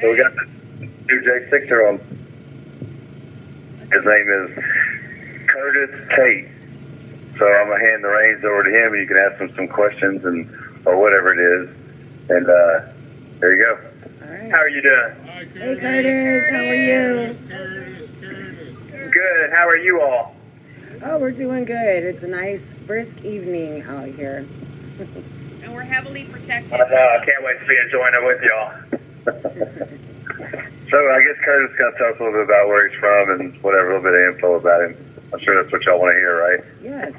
So we got the new J6er on. His name is Curtis Tate. So I'm going to hand the reins over to him, and you can ask him some questions or whatever it is. And there you go. All right. How are you doing? Hi, Curtis. Hey, Curtis. How are you? Curtis. Good. How are you all? Oh, we're doing good. It's a nice, brisk evening out here. And we're heavily protected. I know. I can't wait to be enjoying it with y'all. So I guess Curtis is going to tell us a little bit about where he's from and whatever, a little bit of info about him. I'm sure that's what y'all want to hear, right? Yes.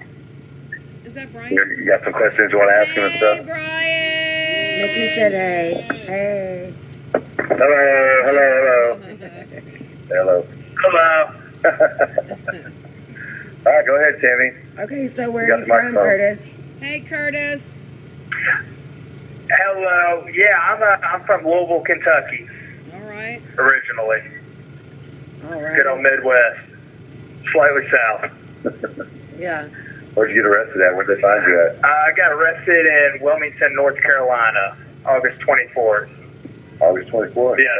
Is that Brian? You got some questions you want to ask him and stuff? Hey, Brian! Mickey said hey. Hey. Hello. Hello. Hello. All right, go ahead, Tammy. Okay, so where You are got you the from, microphone. Curtis? Hey, Curtis. Hello. Yeah, I'm from Louisville, Kentucky, All right. originally. All right. Good old Midwest. Slightly south. Yeah. Where'd you get arrested at? Where'd they find you at? I got arrested in Wilmington, North Carolina, August 24th. August 24th. Yeah,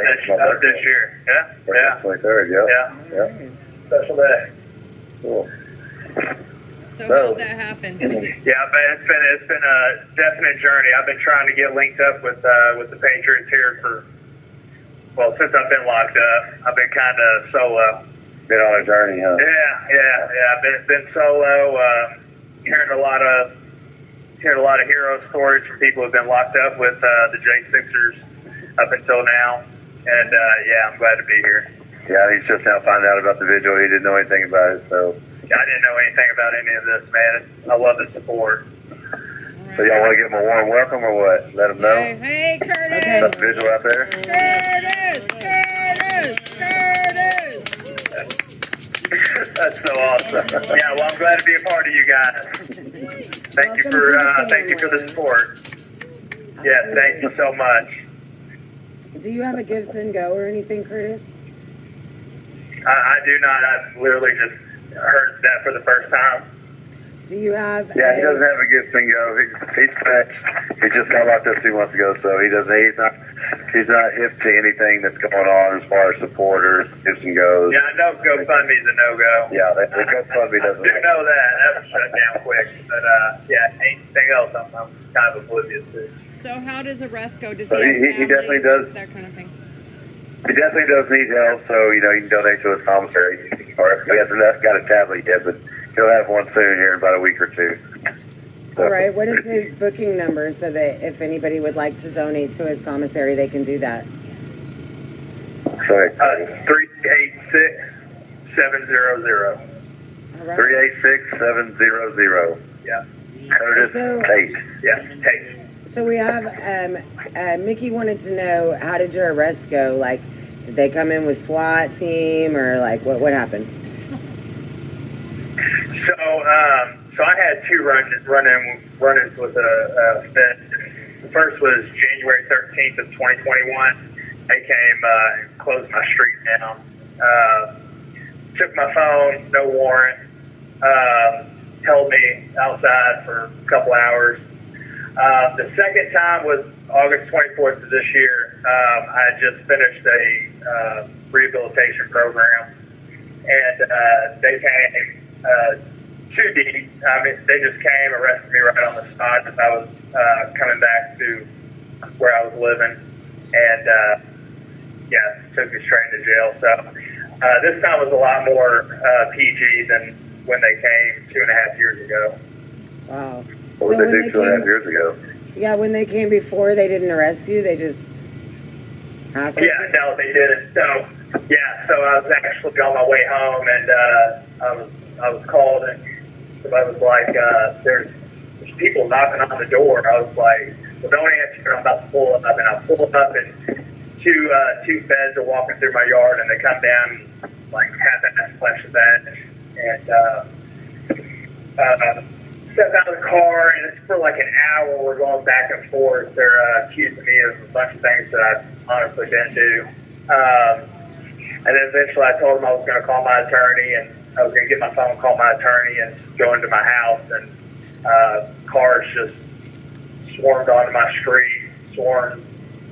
this year. Yeah. 23rd, yeah. Yeah. All right. Special day. Cool. So No. how'd that happen? Was it? Yeah, but it's been a definite journey. I've been trying to get linked up with the Patriots here since I've been locked up. I've been kind of solo. Been on a journey, huh? Yeah. Been solo. Hearing a lot of hero stories from people who've been locked up with the J6ers up until now, and I'm glad to be here. Yeah, he's just now finding out about the vigil. He didn't know anything about it, so. I didn't know anything about any of this, man. I love the support. So y'all want to give him a warm welcome or what? Let him know? Hey, Curtis. Okay. About the vigil out there? Curtis. That's so awesome. Yeah, well, I'm glad to be a part of you guys. Thank you for the support. Yeah, thank you so much. Do you have a Give, Send, Go or anything, Curtis? I do not. I've literally just heard that for the first time. Do you have Yeah, he doesn't have a gift and go. He just got locked up 2 months ago, so he's not hip to anything that's going on as far as supporters, gives and goes. Yeah, I know GoFundMe's a no-go. Yeah, the GoFundMe I doesn't. do know that. That was shut down quick. But, anything else I'm kind of oblivious to. So how does arrest go? Does So he have he family? definitely does. That kind of thing. He definitely does need help, so, you can donate to his commissary. Or he hasn't got a tablet yet, but he'll have one soon here in about a week or two. So, All right, what is his booking number so that if anybody would like to donate to his commissary, they can do that? Sorry. 386-700. All right. 386-700. Yeah. Curtis So- Tate. Yeah. Tate. So we have, Mickey wanted to know, how did your arrest go? Like, did they come in with SWAT team or like, what happened? So I had two run-ins with a Fed. The first was January 13th of 2021. They came and closed my street down. Took my phone, no warrant. Held me outside for a couple hours. The second time was August 24th of this year. I had just finished a rehabilitation program, and they came too deep. I mean, they just came, arrested me right on the spot as I was coming back to where I was living, and took me straight into jail. So this time was a lot more PG than when they came 2.5 years ago. Wow. What did they do 2.5 years ago? Yeah, when they came before, they didn't arrest you. They just asked you? Yeah, no, they didn't. So I was actually on my way home, and I was called, and somebody was like, "There's people knocking on the door." I was like, "Well, don't answer. I'm about to pull up," and I pull up, and two feds are walking through my yard, and they come down like half-ass flesh of that, and step out of the car, and it's for like an hour. We're going back and forth. They're accusing me of a bunch of things that I honestly didn't do. And then eventually I told them I was going to call my attorney, and I was going to get my phone, call my attorney, and go into my house. And cars just swarmed onto my street, swarmed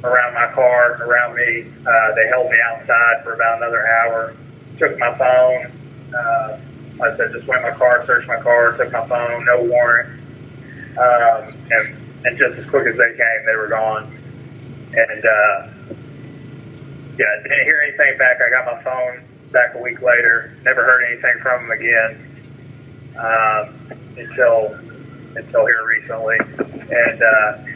around my car, around me. They held me outside for about another hour. Took my phone. Like I said, just went in my car, searched my car, took my phone, no warrant. And just as quick as they came, they were gone. And yeah, didn't hear anything back. I got my phone back a week later. Never heard anything from them again until here recently. And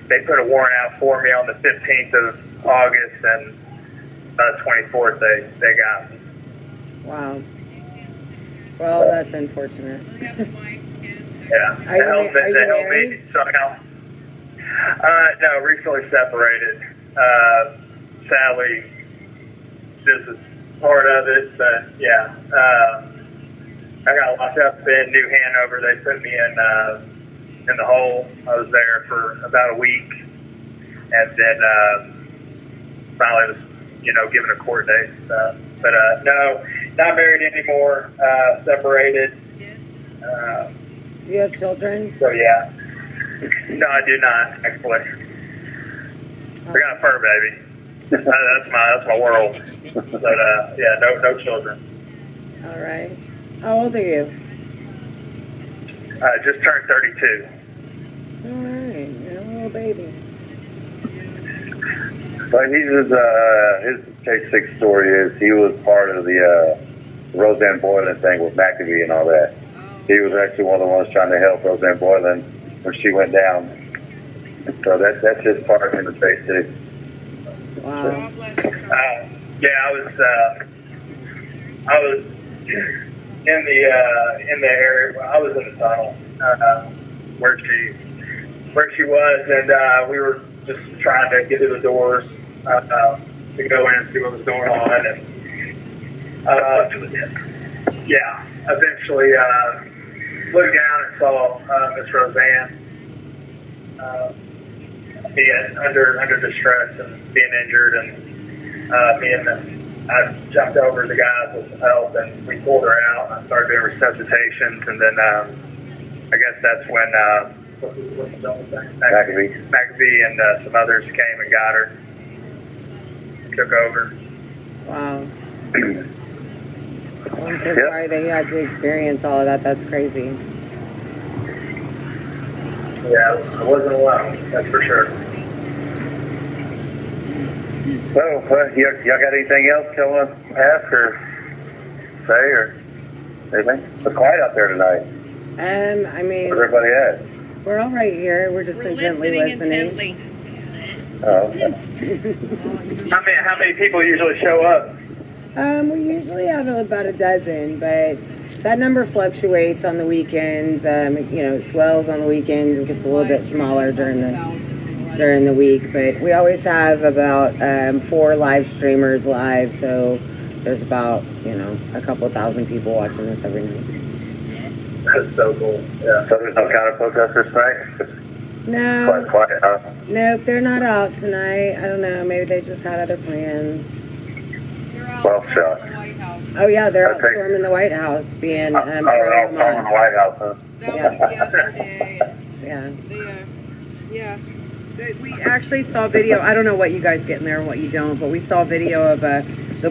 they put a warrant out for me on the 15th of August, and on the 24th they got me. Wow. Well, that's unfortunate. Yeah. Are you They held married? me somehow. No, recently separated. Sadly, this is part of it, but yeah. I got locked up in New Hanover. They put me in the hole. I was there for about a week, and then finally was, given a court date. But no, not married anymore. Separated. Do you have children? So yeah. No, I do not actually. I got a fur baby. That's my world. But yeah, no children. All right. How old are you? Just turned 32. All right. You're a little baby. But his J6 story is he was part of the Roseanne Boylan thing with McAfee and all that. He was actually one of the ones trying to help Roseanne Boylan when she went down. So that's his part in the J6. Wow. Yeah, I was in the area. I was in the tunnel where she was, and we were just trying to get to the doors to go in and see what was going on. And yeah, eventually looked down and saw Miss Roseanne being under distress and being injured, and I jumped over the guys with some help, and we pulled her out. I started doing resuscitations, and then I guess that's when what's the other thing? McAfee and some others came and got her, took over. Wow. Well, I'm so sorry that you had to experience all of that. That's crazy. Yeah, I wasn't alone, that's for sure. Well, y'all got anything else you want to ask or say or anything? It's quiet out there tonight. I mean, Where's everybody at? we're all right here. We're just intently listening. intently. Oh, okay. How many people usually show up? We usually have about a dozen, but that number fluctuates on the weekends. It swells on the weekends and gets a little bit smaller during the week. But we always have about 4 live streamers live, so there's about a couple thousand people watching us every night. That's so cool. Yeah. So there's no counter protesters tonight? No, Quite quiet, huh? nope, they're not out tonight. I don't know. Maybe they just had other plans. They're out Well, storming shot. the White House. Oh yeah, they're out Okay. storming the White House, being Oh, pro in the Hamas. White House, huh? That Yeah. was yesterday. Yeah. We actually saw video. I don't know what you guys get in there and what you don't, but we saw video of the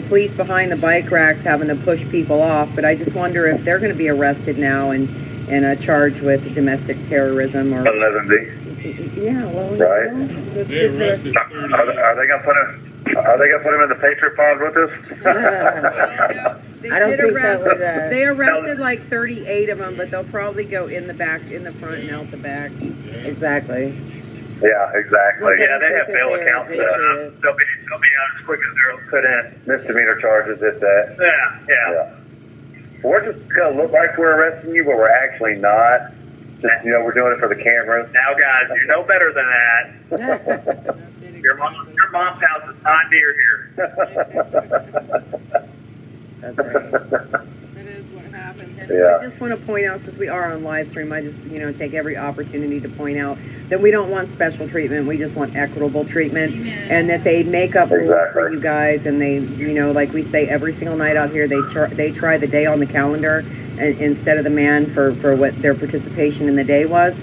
police behind the bike racks having to push people off. But I just wonder if they're going to be arrested now and charged with domestic terrorism or. 11B. Yeah, well, Right. let's They get the- arrested 30. Are they gonna put him? Are they gonna put him in the Patriot pod with us? They I don't did think that arrest. would. They arrested like 38 of them, but they'll probably go in the back, in the front, and out the back. Exactly. Yeah, exactly. Yeah, they have I think bail that they're accounts set up. patriots. They'll be out as quick as they're put in. Misdemeanor charges, if that. Yeah. We're just gonna look like we're arresting you, but we're actually not. Just we're doing it for the cameras. Now, guys, you know better than that. Your mom's house is not near here. That's right. That is what happens. And Yeah. I just want to point out, since we are on live stream, I just take every opportunity to point out that we don't want special treatment. We just want equitable treatment, and that they make up rules for Exactly. you guys. And they, like we say every single night out here, they try the day on the calendar instead of the man for what their participation in the day was.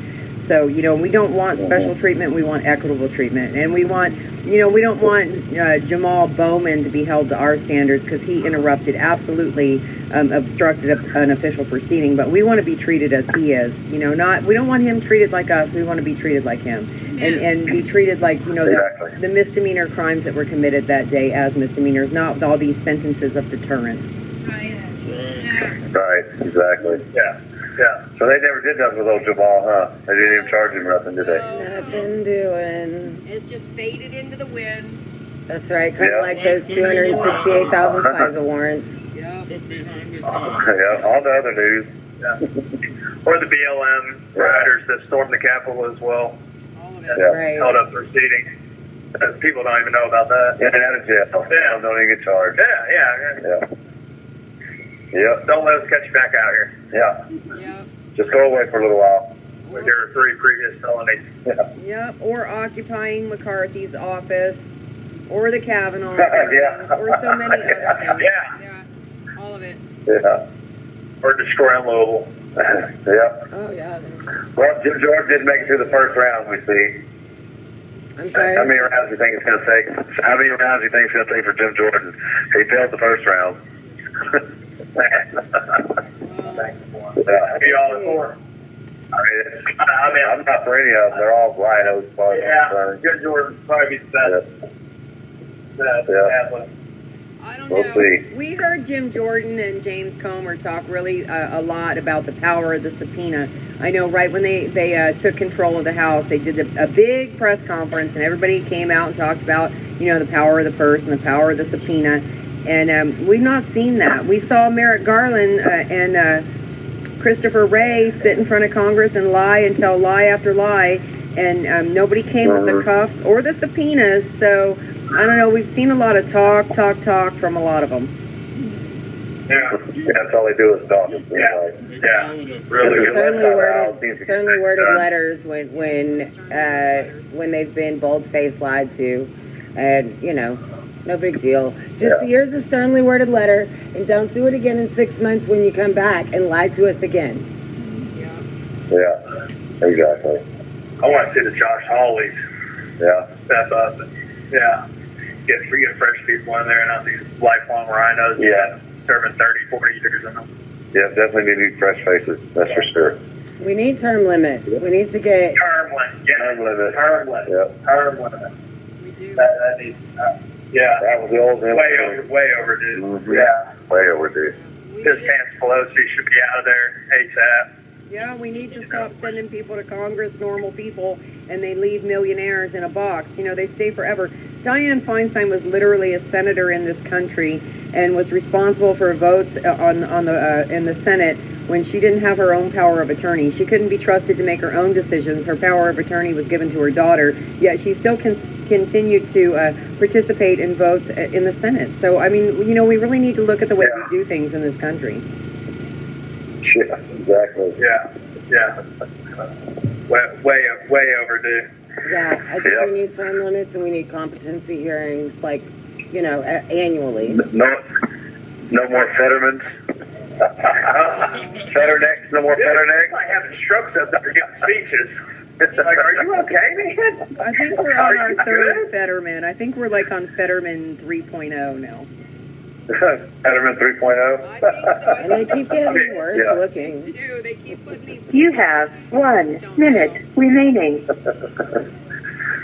So we don't want special treatment. We want equitable treatment, and we want you know, we don't want Jamal Bowman to be held to our standards because he absolutely obstructed an official proceeding. But we want to be treated as he is. You know, we don't want him treated like us. We want to be treated like him, and be treated like, you know, the misdemeanor crimes that were committed that day as misdemeanors, not with all these sentences of deterrence. Right. Right, exactly. Yeah. So they never did nothing with old Jamal, huh? They didn't even charge him nothing, did they? Nothing doing. It's just faded into the wind. That's right, kind of like those 268,000 FISA warrants. Yep. Yeah, all the other news. Yeah. Or the BLM riders that stormed the Capitol as well. All of it. Yeah. Right. Held up proceeding. People don't even know about that. In and out of jail. Yeah. Don't even get charged. Yeah. Yep. Don't let us catch you back out here Yeah. Yep. Just go away for a little while. with your 3 previous felonies. Yep, or occupying McCarthy's office, or the Kavanaugh Yeah. hearings, or so many other things. Yeah. Yeah. All of it. Yeah. Or destroying Louisville. Yeah. Oh, yeah. Well, Jim Jordan didn't make it through the first round, we see. I'm sorry. How many rounds do you think it's going to take? How many rounds do you think it's going to take for Jim Jordan? He failed the first round. Be all for. I mean, I'm not for any of them. They're all rhinos as far as I'm concerned. Jim Jordan probably be the best. I don't We'll know. see. We heard Jim Jordan and James Comer talk really a lot about the power of the subpoena. I know right when they took control of the House, they did a big press conference and everybody came out and talked about, you know, the power of the purse and the power of the subpoena. And we've not seen that. We saw Merrick Garland and Christopher Wray sit in front of Congress and lie and tell lie after lie. And nobody came with the cuffs or the subpoenas. So I don't know. We've seen a lot of talk from a lot of them. Yeah. That's all they do is talk. Yeah. Really. Sternly worded letters when they've been bold-faced lied to, and you know, no big deal. Just here's a sternly worded letter, and don't do it again in 6 months when you come back and lie to us again. Yeah, exactly. I want to see the Josh Hawleys step up and get fresh people in there, not these lifelong rhinos. Serving 30, 40 years in them. Yeah, definitely need fresh faces. That's for sure. We need term limits. We need to get Term limit. Term limit. Term limit. Yeah. Term limit. We do. That needs. That was the old Way overdue. Mm-hmm. Yeah, way overdue. We This need Nancy Pelosi should be out of there ASAP. Yeah, we need to stop sending people to Congress, normal people, and they leave millionaires in a box. You know, they stay forever. Dianne Feinstein was literally a senator in this country and was responsible for votes in the Senate when she didn't have her own power of attorney. She couldn't be trusted to make her own decisions. Her power of attorney was given to her daughter, yet she still continued to participate in votes in the Senate. So, I mean, you know, we really need to look at the way we do things in this country. Yeah, exactly. Yeah. Way overdue. I think we need term limits and we need competency hearings, like, you know, annually. No more Fettermans. Fetternecks, no more Fetternecks. Like having strokes up there getting speeches. It's like, are you okay, man? I think we're on our third Fetterman. I think we're like on Fetterman 3.0 now. Fetterman 3.0. I think so. And they keep getting worse looking. They do. They keep putting these. You have 1 minute remaining.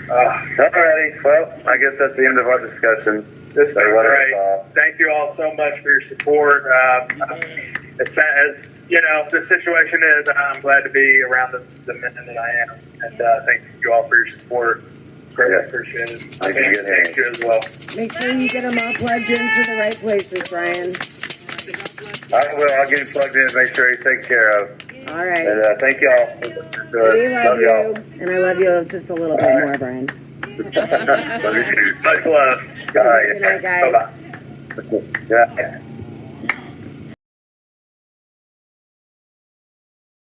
Alrighty, well, I guess that's the end of our discussion. This is great. Thank you all so much for your support. As you know, the situation is, I'm glad to be around the men that I am. And thank you all for your support. Greatly appreciated. Thank you as well. Make sure you get them all plugged into the right places, Brian. I will. I'll get him plugged in and make sure he's taken care of. All right. And thank y'all. We love you. And I love you just a little bit more, Brian. Love you too. Much love. Good night, guys. Bye-bye. Yeah.